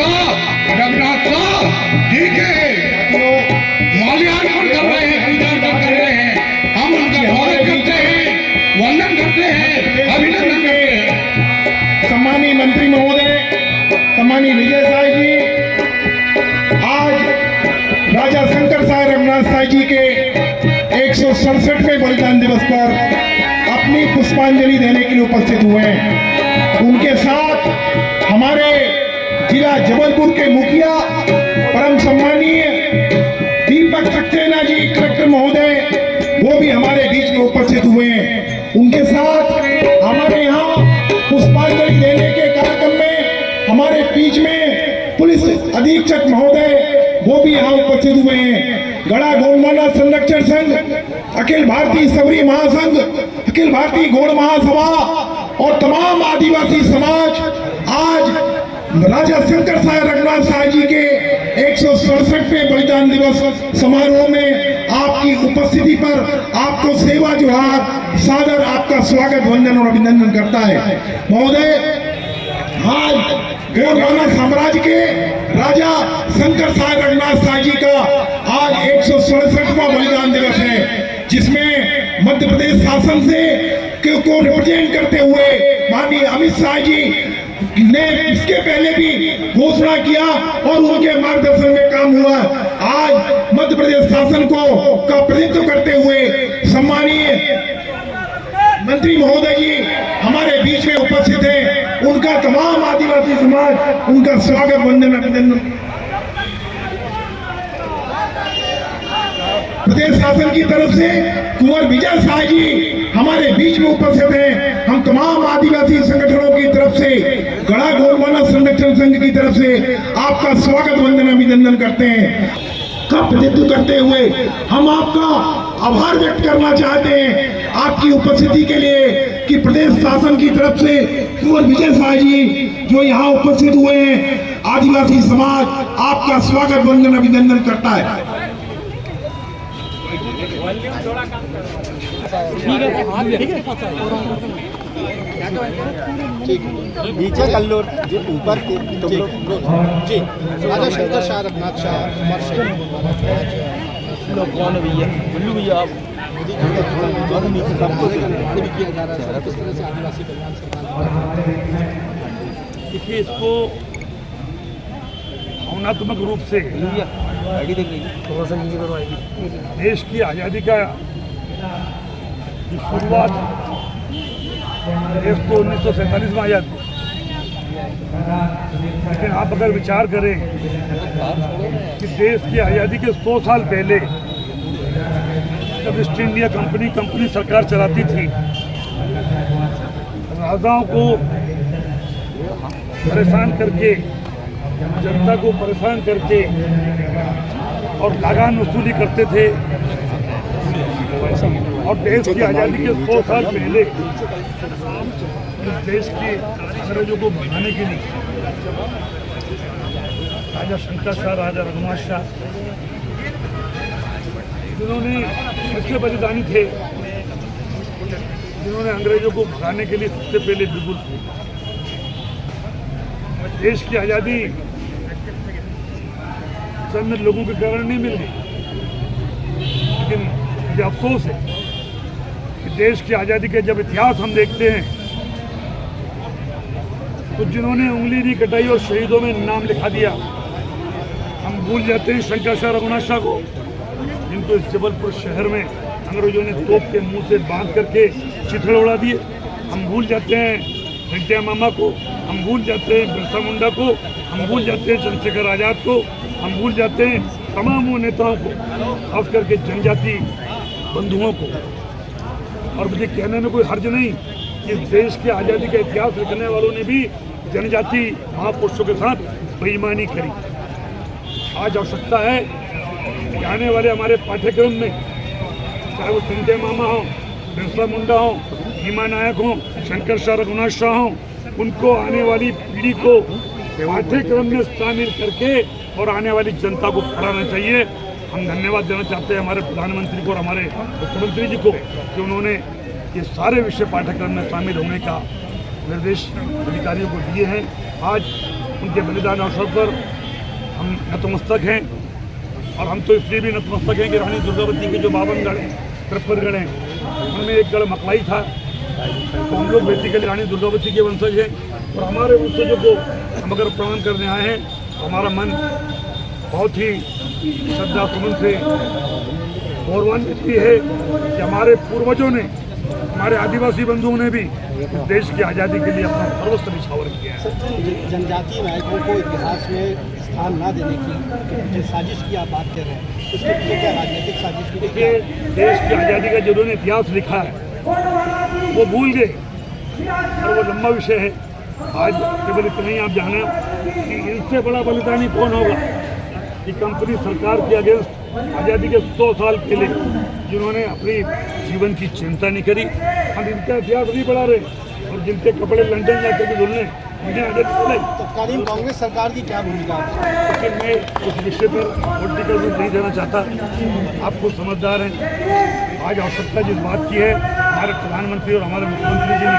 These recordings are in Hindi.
साहब रघुनाथ साहब जी के माल्यार्पण कर रहे हैं, पूजा कर रहे हैं। हम उनका स्वागत करते हैं, वंदन करते हैं, अभिनंदन करते हैं। सम्मानीय मंत्री महोदय, सम्मानीय विजय साई जी, आज राजा शंकर साय रघुनाथ साई जी के 167वें बलिदान दिवस पर अपनी पुष्पांजलि देने के लिए उपस्थित हुए हैं। उनके साथ हमारे जिला जबलपुर के मुखिया परम सम्मानीय दीपक सक्सेना जी कलेक्टर महोदय, वो भी हमारे बीच में उपस्थित हुए हैं। उनके साथ हमारे यहाँ पुष्पांजलि देने के कार्यक्रम में हमारे बीच में पुलिस अधीक्षक महोदय, वो भी यहाँ उपस्थित हुए हैं। गड़ा गौमाला संरक्षण संघ, अखिल भारतीय सबरी महासंघ, अखिल भारतीय गौड़ महासभा और तमाम आदिवासी समाज आज राजा शंकर साय रघुनाथ साय जी के 167वें बलिदान दिवस समारोह में आपकी उपस्थिति पर आपको सेवा जोहार सादर आपका स्वागत, वंदन और अभिनंदन करता है। महोदय, आज गौरवाना साम्राज्य के राजा शंकर साय रघुनाथ साय जी का आज 167वां बलिदान दिवस है, जिसमें मध्य प्रदेश शासन से को रिप्रेजेंट करते हुए माननीय अमित शाह जी ने इसके पहले भी घोषणा किया और उनके मार्गदर्शन में काम हुआ। आज मध्य प्रदेश शासन को का प्रतिनिधित्व करते हुए सम्मानीय मंत्री महोदय जी हमारे बीच में उपस्थित हैं। उनका तमाम आदिवासी समाज उनका स्वागत, वंदन, अभिनंदन। प्रदेश शासन की तरफ से कुंवर विजय साई जी हमारे बीच में उपस्थित हैं। हम तमाम आदिवासी संगठनों की तरफ से, गड़ा गौरवाना संरक्षण संघ की तरफ से आपका स्वागत, वंदन, अभिनंदन करते हैं। का प्रतिनिधित्व करते हुए हम आपका आभार व्यक्त करना चाहते हैं आपकी उपस्थिति के लिए कि प्रदेश शासन की तरफ से कुंवर विजय साई जी जो यहाँ उपस्थित हुए हैं, आदिवासी समाज आपका स्वागत, वंदन, अभिनंदन करता है। नीचे कर लो जी, ऊपर तुम लोग जी। राजा शंकर शाह रघुनाथ शाह कौन भैया, बुल्लू भैया, आप नीचे सबको किया जा रहा है किस तरह से आदिवासी कल्याण सरकार। देखिए, इसको भावनात्मक रूप से देश की आज़ादी का शुरुआत देश तो 1947 में आज़ाद हुआ, लेकिन आप अगर विचार करें कि देश की आज़ादी के 100 साल पहले जब ईस्ट इंडिया कंपनी सरकार चलाती थी, राजाओं को परेशान करके, जनता को परेशान करके और लगान वसूली करते थे। और देश की आज़ादी के 100 साल पहले इस देश के अंग्रेजों को भगाने के लिए राजा शंकर शाह, राजा रघुनाथ शाह, जिन्होंने ऐसे बलिदानी थे, जिन्होंने अंग्रेजों को भगाने के लिए सबसे पहले बिगुल फूंका। देश की आज़ादी चंद लोगों के कारण नहीं मिल गई, लेकिन मुझे अफसोस है कि देश की आज़ादी के जब इतिहास हम देखते हैं तो जिन्होंने उंगली नहीं कटाई और शहीदों में नाम लिखा दिया, हम भूल जाते हैं शंकर शाह रघुनाथ शाह को, जिनको इस जबलपुर शहर में अंग्रेजों ने तोप के मुंह से बांध करके चिथड़े उड़ा दिए। हम भूल जाते हैं घंटिया मामा को, हम भूल जाते हैं बिरसा मुंडा को, हम भूल जाते हैं चंद्रशेखर आज़ाद को, हम भूल जाते हैं तमाम वो नेताओं को, खास करके जनजाति बंधुओं को। और मुझे कहने में कोई हर्ज नहीं, इस देश की आज़ादी का इतिहास लिखने वालों ने भी जनजाति महापुरुषों के साथ बेईमानी करी। आज आवश्यकता है कि आने वाले हमारे पाठ्यक्रम में, चाहे वो चंद्या मामा हो, बिरसा मुंडा हो, भीमा नायक हो, शंकर शाह रघुनाथ शाह हो, उनको आने वाली पीढ़ी को पाठ्यक्रम में शामिल करके और आने वाली जनता को पढ़ाना चाहिए। हम धन्यवाद देना चाहते हैं हमारे प्रधानमंत्री को और हमारे मुख्यमंत्री जी को कि उन्होंने ये सारे विषय पाठ्यक्रम में शामिल होने का निर्देश अधिकारियों को दिए हैं। आज उनके बलिदान अवसर पर हम नतमस्तक हैं। और हम तो इसलिए भी नतमस्तक हैं कि रानी दुर्गावती के जो 52 गढ़ 53 गढ़ हैं, उनमें एक गढ़ मकलाई था। तो हम लोग बेसिकली रानी दुर्गावती के वंशज हैं और हमारे वंशजों को हम अगर प्रणाम करने आए हैं तो हमारा मन बहुत ही श्रद्धा सुमन से गौरवान्वित भी है कि हमारे पूर्वजों ने, हमारे आदिवासी बंधुओं ने भी देश की आज़ादी के लिए अपना सर्वस्व निछावर किया है। जनजातीय नायकों को इतिहास में स्थान न देने की जो साजिश की आप बात कर रहे हैं, उसके पीछे क्या राजनीतिक साजिश की? देखिए, देश की आज़ादी का जिन्होंने इतिहास लिखा है वो भूल गए और वो लंबा विषय है। आज केवल इतना ही आप जाना कि इनसे बड़ा बलिदानी कौन होगा कि कंपनी सरकार के अगेंस्ट आज़ादी के 100 साल पहले जिन्होंने अपनी जीवन की चिंता नहीं करी। हम इनका इतिहास नहीं बढ़ा रहे और जिनके कपड़े लंदन जाकर के धुलने उन्हें आज़ादी मिलाई। तत्कालीन कांग्रेस सरकार की क्या भूमिका है? लेकिन मैं उस विषय पर पॉलिटिकल रूप नहीं देना चाहता। आप खुद समझदार हैं। आज आवश्यकता जिस बात की है, हमारे प्रधानमंत्री और हमारे मुख्यमंत्री जी ने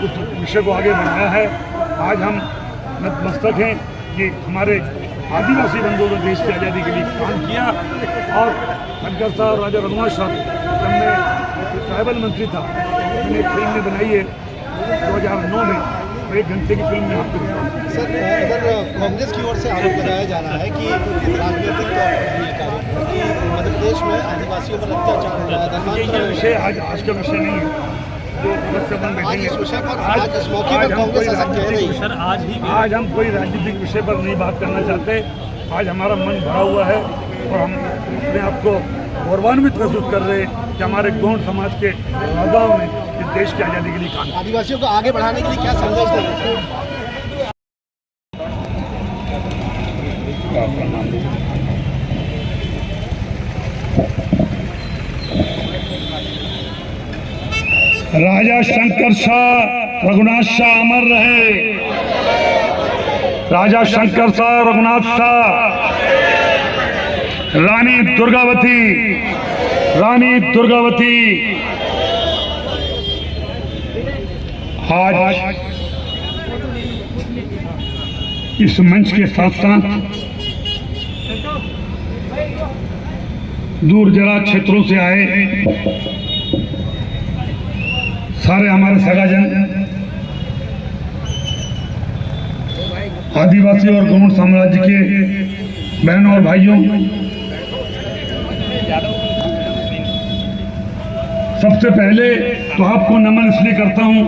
उस विषय को आगे बढ़ाया है। आज हम नतमस्तक हैं कि हमारे आदिवासी बंधुओं ने देश की आज़ादी के लिए काम किया। और शंकर साहब और राजा रघुनाथ शाह, जब मैं ट्राइबल मंत्री था, मैंने एक फिल्म में बनाई है 2009 में, 1 घंटे की फिल्म में आपको दिखाऊं। सर, अगर कांग्रेस की ओर से आरोप लगाया जा रहा है कि राजनीतिक तौर पर कि मध्य प्रदेश में आदिवासियों पर अत्याचार हो रहा है, ये विषय आज का विषय नहीं है जो अलग से हम आज इस विषय पर बैठेंगे। आज इस मौके पर कांग्रेस ऐसा कह रही है। आज हम कोई राजनीतिक विषय पर नहीं बात करना चाहते। आज हमारा मन भरा हुआ है और हम अपने आप को गौरवान्वित महसूस कर रहे हैं कि हमारे गौंड समाज के राजाओं ने इस देश की आज़ादी के लिए काम किया। आदिवासियों को आगे बढ़ाने के लिए क्या संदेश देंगे? राजा शंकर शाह रघुनाथ शाह अमर रहे। राजा शंकर शाह रघुनाथ शाह, रानी दुर्गावती, रानी दुर्गावती आज इस मंच के साथ साथ दूर दराज क्षेत्रों से आए सारे हमारे सगाजन, आदिवासी और गौंड साम्राज्य के बहनों और भाइयों, सबसे पहले तो आपको नमन इसलिए करता हूं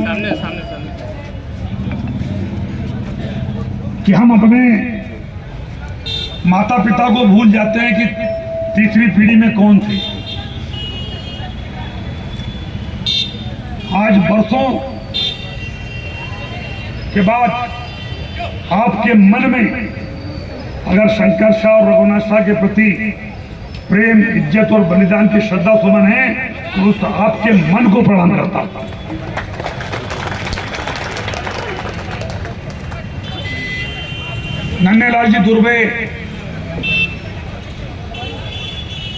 कि हम अपने माता पिता को भूल जाते हैं कि तीसरी पीढ़ी में कौन थे। आज बरसों के बाद आपके मन में अगर शंकर शाह और रघुनाथ शाह के प्रति प्रेम, इज्जत और बलिदान की श्रद्धा सुमन है तो उस आपके मन को प्रणाम करता हूं। नन्हेलाल जी दुर्वे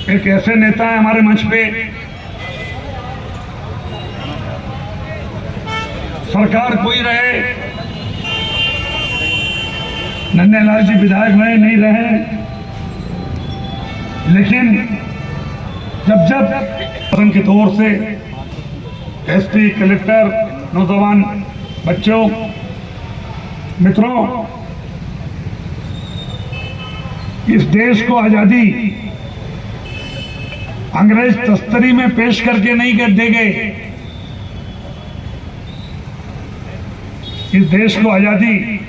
एक ऐसे नेता हैं हमारे मंच पे, सरकार कोई रहे, नन्हेलाल जी विधायक रहे नहीं रहे, लेकिन जब शासन की तौर से एसपी, कलेक्टर, नौजवान बच्चों, मित्रों, इस देश को आजादी अंग्रेज तस्करी में पेश करके नहीं कर दे गए। इस देश को आजादी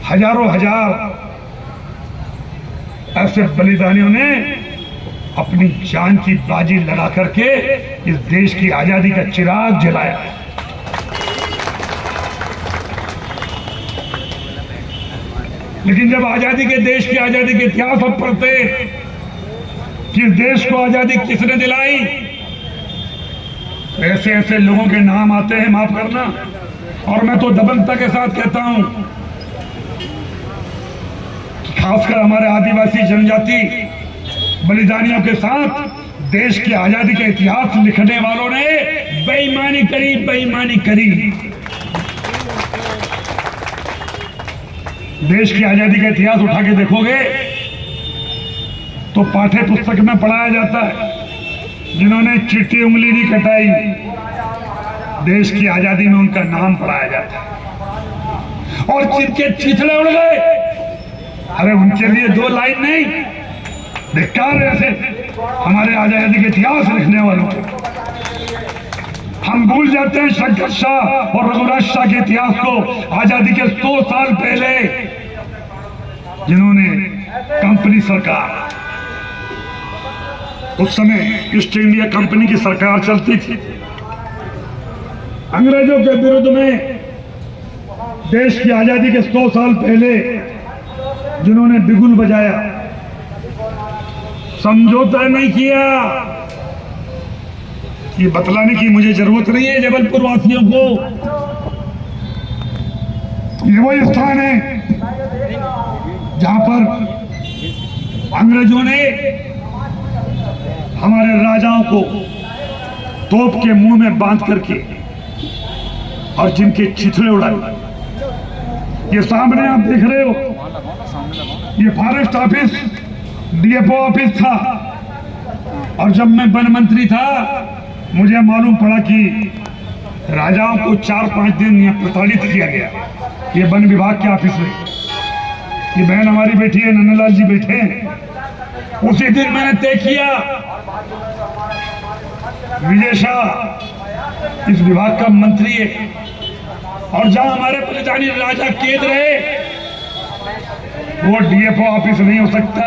हजारों हजार ऐसे बलिदानियों ने अपनी जान की बाजी लगा करके इस देश की आजादी का चिराग जलाया। लेकिन जब आजादी के देश की आजादी के इतिहास हम पढ़ते कि इस देश को आजादी किसने दिलाई, ऐसे ऐसे लोगों के नाम आते हैं, माफ करना, और मैं तो दबंगता के साथ कहता हूं कि खासकर हमारे आदिवासी जनजाति बलिदानियों के साथ देश की आजादी का इतिहास लिखने वालों ने बेईमानी करी। देश की आजादी का इतिहास उठा के देखोगे तो पाठ्य पुस्तक में पढ़ाया जाता है, जिन्होंने चिट्ठी उंगली नहीं कटाई, देश की आजादी में उनका नाम पढ़ाया जाता है। और जिनके चिथड़े उड़ गए, अरे उनके लिए 2 लाइन नहीं, धिक्कार ऐसे हमारे आजादी के इतिहास लिखने वालों को। हम भूल जाते हैं शंकर शाह और रघुराज शाह के इतिहास को, आजादी के 100 साल पहले जिन्होंने कंपनी सरकार, उस समय ईस्ट इंडिया कंपनी की सरकार चलती थी, अंग्रेजों के विरुद्ध में देश की आजादी के 100 साल पहले जिन्होंने बिगुल बजाया, समझौता नहीं किया। ये बतलाने की मुझे जरूरत नहीं है जबलपुर वासियों को, ये वही स्थान है जहां पर अंग्रेजों ने हमारे राजाओं को तोप के मुंह में बांध करके और जिनके चिथड़े उड़ाए। ये सामने आप देख रहे हो, ये फॉरेस्ट ऑफिस डीएफओ ऑफिस था, और जब मैं वन मंत्री था मुझे मालूम पड़ा कि राजाओं को 4-5 दिन यहाँ प्रताड़ित किया गया, ये वन विभाग के ऑफिस में। ये बहन हमारी बैठी है, नन्नालाल जी बैठे हैं। उसी दिन मैंने तय किया, विजय शाह इस विभाग का मंत्री है, और जहां हमारे पलितानी राजा कैद रहे वो डीएफओ ऑफिस नहीं हो सकता,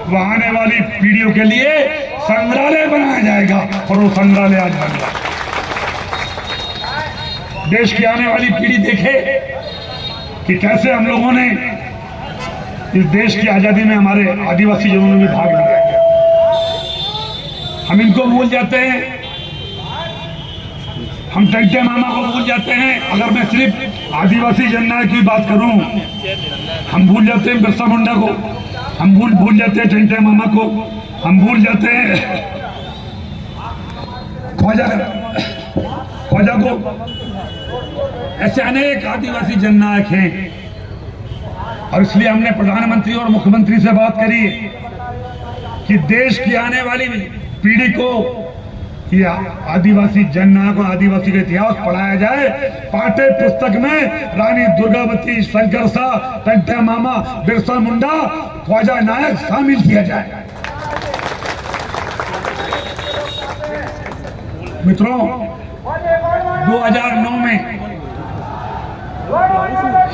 वहां आने वाली पीढ़ियों के लिए संग्रहालय बनाया जाएगा, और वो संग्रहालय आज बन रहा। देश की आने वाली पीढ़ी देखे कि कैसे हम लोगों ने इस देश की आजादी में हमारे आदिवासी जनों ने भी भाग लिया। हम इनको भूल जाते हैं, हम टंटे मामा को भूल जाते हैं। अगर मैं सिर्फ आदिवासी जननायक की बात करूं, हम भूल जाते हैं बिरसा मुंडा को, हम भूल जाते हैं टंटे मामा को, हम भूल जाते हैं ख्वाजा को। ऐसे अनेक आदिवासी जननायक हैं, और इसलिए हमने प्रधानमंत्री और मुख्यमंत्री से बात करी कि देश की आने वाली पीढ़ी को ये आदिवासी जननायक और आदिवासी का इतिहास पढ़ाया जाए। पाठ्य पुस्तक में रानी दुर्गावती, शंकर शाह, टंटे मामा, बिरसा मुंडा, ख्वाजा नायक शामिल किया जाए। मित्रों, 2009 में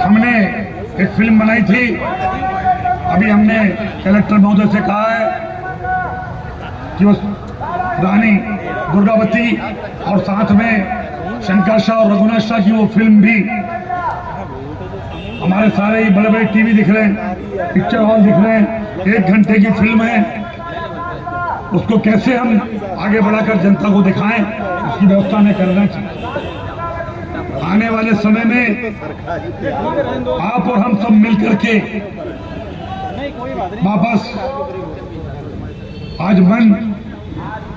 हमने एक फिल्म बनाई थी। अभी हमने कलेक्टर महोदय से कहा है कि उस रानी दुर्गावती और साथ में शंकर शाह और रघुनाथ शाह की वो फिल्म भी, हमारे सारे ही बड़े बड़े टीवी दिख रहे हैं, पिक्चर हॉल दिख रहे हैं, 1 घंटे की फिल्म है, उसको कैसे हम आगे बढ़ाकर जनता को दिखाएं, उसकी व्यवस्था हमें करना चाहिए। आने वाले समय में आप और हम सब मिलकर के वापस आज मन,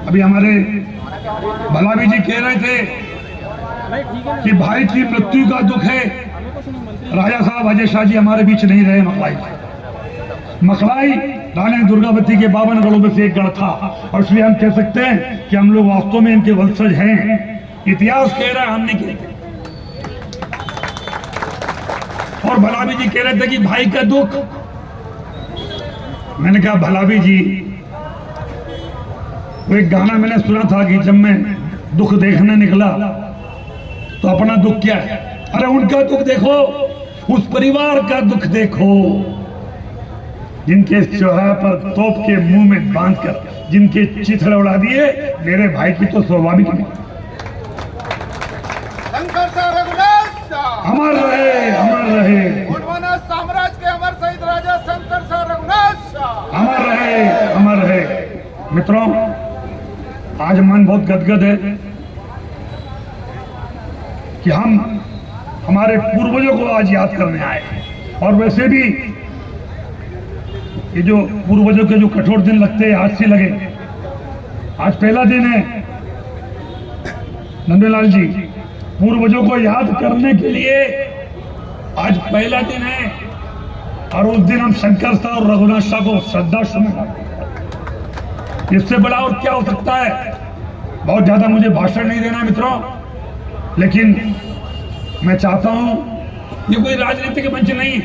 अभी हमारे भलावी जी कह रहे थे कि भाई की मृत्यु का दुख है। राजा साहब अजय शाह जी हमारे बीच नहीं रहे। मकलाई रानी दुर्गावती के 52 गढ़ों में से एक गढ़ था, और इसलिए हम कह सकते हैं कि हम लोग वास्तव में इनके वंशज हैं। इतिहास कह रहा है, हमने कह। और भलावी जी कह रहे थे कि भाई का दुख, मैंने कहा भलावी जी, वो एक गाना मैंने सुना था कि जब मैं दुख देखने निकला तो अपना दुख क्या है। अरे उनका दुख देखो, उस परिवार का दुख देखो जिनके चौराहे पर तोप के मुंह में बांधकर जिनके चिथड़े उड़ा दिए। मेरे भाई की तो स्वाभाविक नहीं। अमर रहे, अमर रहे साम्राज्य के अमर शहीद राजा शंकर शाह रघुनाथ शाह, अमर रहे, अमर रहे। मित्रों, आज मन बहुत गदगद है कि हम हमारे पूर्वजों को आज याद करने आए। और वैसे भी ये जो पूर्वजों के जो कठोर दिन लगते हैं, आज से लगे। आज पहला दिन है नंदलाल जी, पूर्वजों को याद करने के लिए आज पहला दिन है। और उस दिन हम शंकर शाह और रघुनाथ शाह को श्रद्धा सुमन। इससे बड़ा और क्या हो सकता है। बहुत ज्यादा मुझे भाषण नहीं देना मित्रों, लेकिन मैं चाहता हूं ये कोई राजनीतिक मंच नहीं है।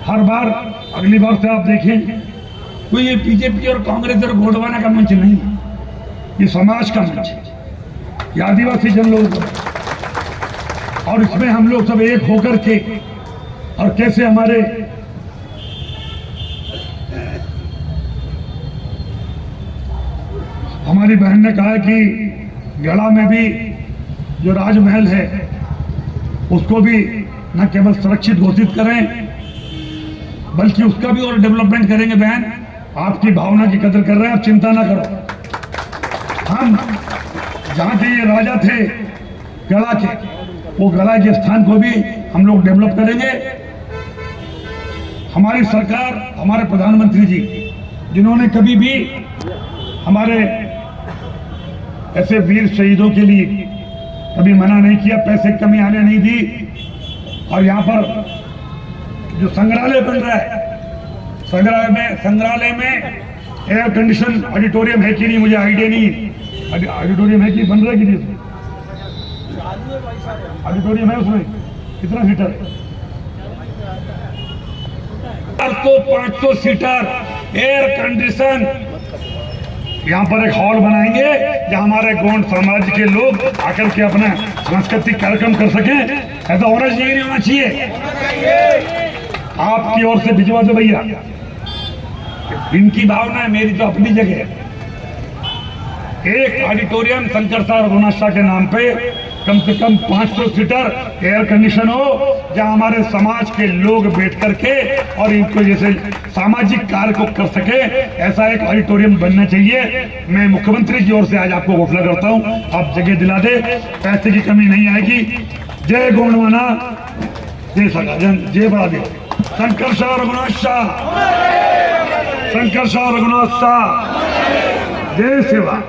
हर बार अगली बार से आप देखें, कोई ये बीजेपी और कांग्रेस और गोंडवाना का मंच नहीं है, ये समाज का मंच है, ये आदिवासी जन लोगों का। और इसमें हम लोग सब एक होकर के और कैसे हमारी बहन ने कहा है कि गढ़ा में भी जो राजमहल है उसको भी न केवल सुरक्षित घोषित करें बल्कि उसका भी और डेवलपमेंट करेंगे। बहन, आपकी भावना की कदर कर रहे हैं, आप चिंता ना करो। हम जहां के ये राजा थे गढ़ा के, वो गढ़ा के स्थान को भी हम लोग डेवलप करेंगे। हमारी सरकार, हमारे प्रधानमंत्री जी, जिन्होंने कभी भी हमारे ऐसे वीर शहीदों के लिए कभी मना नहीं किया, पैसे की कमी आने नहीं दी। और यहाँ पर जो संग्रहालय बन रहा है, संग्रहालय में एयर कंडीशन ऑडिटोरियम है कि नहीं मुझे आइडिया नहीं। ऑडिटोरियम है कि बन रहा है कि नहीं? ऑडिटोरियम है, उसमें कितना सीटर है? 400-500 सीटर एयर कंडीशन। यहाँ पर एक हॉल बनाएंगे जहाँ हमारे गोंड समाज के लोग आकर के अपना सांस्कृतिक कार्यक्रम कर सकें। ऐसा होना चाहिए नहीं होना चाहिए? आपकी ओर से भिजवा दो भैया। इनकी भावना है, मेरी तो अपनी जगह है। एक ऑडिटोरियम शंकर शाह रघुनाथ शाह के नाम पे कम से कम 500 सीटर एयर कंडीशन हो, जहां हमारे समाज के लोग बैठ करके और इनको जैसे सामाजिक कार्य को कर सके, ऐसा एक ऑडिटोरियम बनना चाहिए। मैं मुख्यमंत्री की ओर से आज आपको घोषणा करता हूं, आप जगह दिला दे, पैसे की कमी नहीं आएगी। जय गोंडवाना, जय सगाजन, जय बरादेव। शंकर शाह रघुनाथ शाह, शंकर शाह रघुनाथ शाह, जय सेवा।